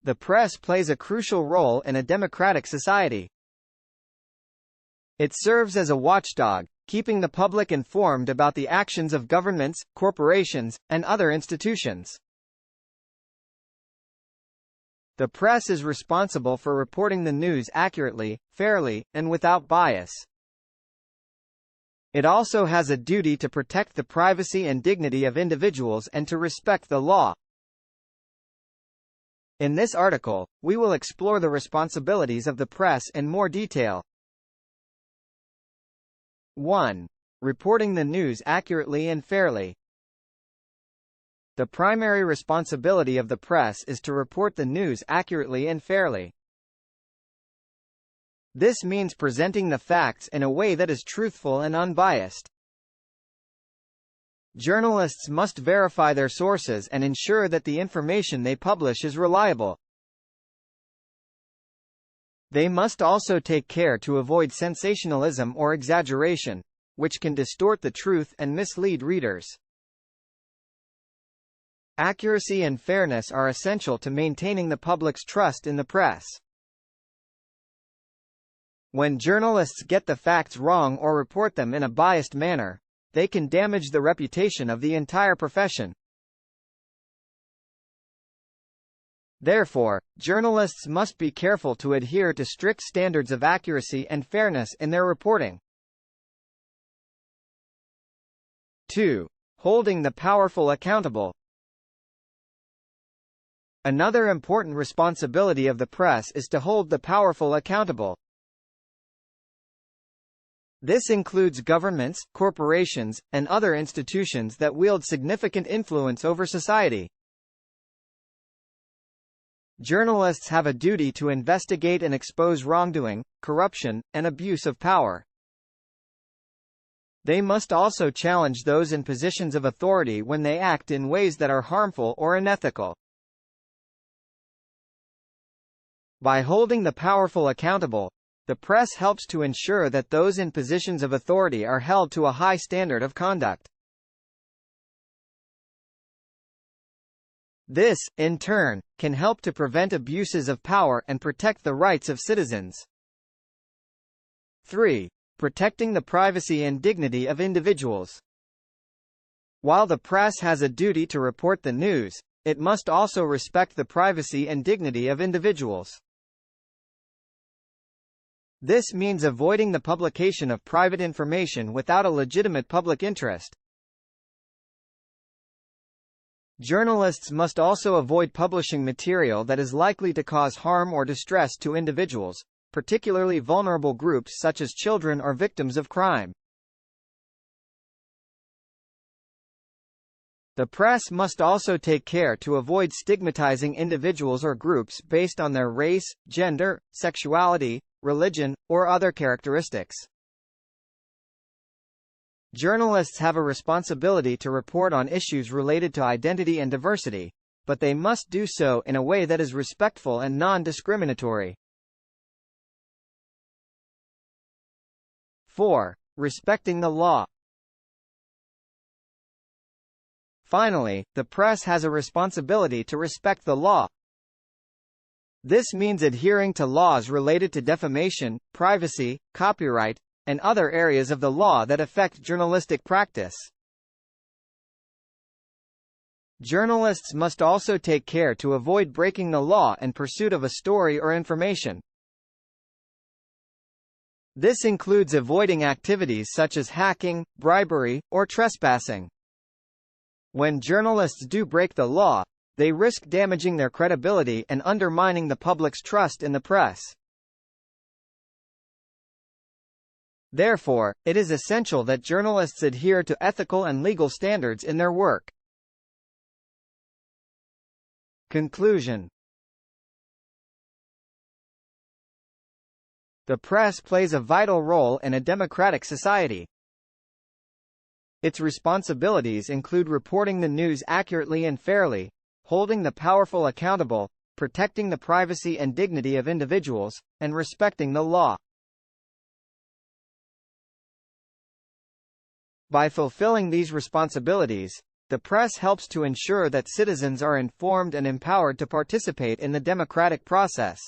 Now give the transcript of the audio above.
The press plays a crucial role in a democratic society. It serves as a watchdog, keeping the public informed about the actions of governments, corporations, and other institutions. The press is responsible for reporting the news accurately, fairly, and without bias. It also has a duty to protect the privacy and dignity of individuals and to respect the law. In this article, we will explore the responsibilities of the press in more detail. 1. Reporting the news accurately and fairly. The primary responsibility of the press is to report the news accurately and fairly. This means presenting the facts in a way that is truthful and unbiased. Journalists must verify their sources and ensure that the information they publish is reliable. They must also take care to avoid sensationalism or exaggeration, which can distort the truth and mislead readers. Accuracy and fairness are essential to maintaining the public's trust in the press. When journalists get the facts wrong or report them in a biased manner, they can damage the reputation of the entire profession. Therefore, journalists must be careful to adhere to strict standards of accuracy and fairness in their reporting. 2. Holding the powerful accountable. Another important responsibility of the press is to hold the powerful accountable. This includes governments, corporations, and other institutions that wield significant influence over society. Journalists have a duty to investigate and expose wrongdoing, corruption, and abuse of power. They must also challenge those in positions of authority when they act in ways that are harmful or unethical. By holding the powerful accountable, the press helps to ensure that those in positions of authority are held to a high standard of conduct. This, in turn, can help to prevent abuses of power and protect the rights of citizens. 3. Protecting the privacy and dignity of individuals. While the press has a duty to report the news, it must also respect the privacy and dignity of individuals. This means avoiding the publication of private information without a legitimate public interest. Journalists must also avoid publishing material that is likely to cause harm or distress to individuals, particularly vulnerable groups such as children or victims of crime. The press must also take care to avoid stigmatizing individuals or groups based on their race, gender, sexuality, religion, or other characteristics. Journalists have a responsibility to report on issues related to identity and diversity, but they must do so in a way that is respectful and non-discriminatory. 4. Respecting the law. Finally, the press has a responsibility to respect the law. This means adhering to laws related to defamation, privacy, copyright, and other areas of the law that affect journalistic practice. Journalists must also take care to avoid breaking the law in pursuit of a story or information. This includes avoiding activities such as hacking, bribery, or trespassing. When journalists do break the law, they risk damaging their credibility and undermining the public's trust in the press. Therefore, it is essential that journalists adhere to ethical and legal standards in their work. Conclusion. The press plays a vital role in a democratic society. Its responsibilities include reporting the news accurately and fairly, holding the powerful accountable, protecting the privacy and dignity of individuals, and respecting the law. By fulfilling these responsibilities, The press helps to ensure that citizens are informed and empowered to participate in the democratic process.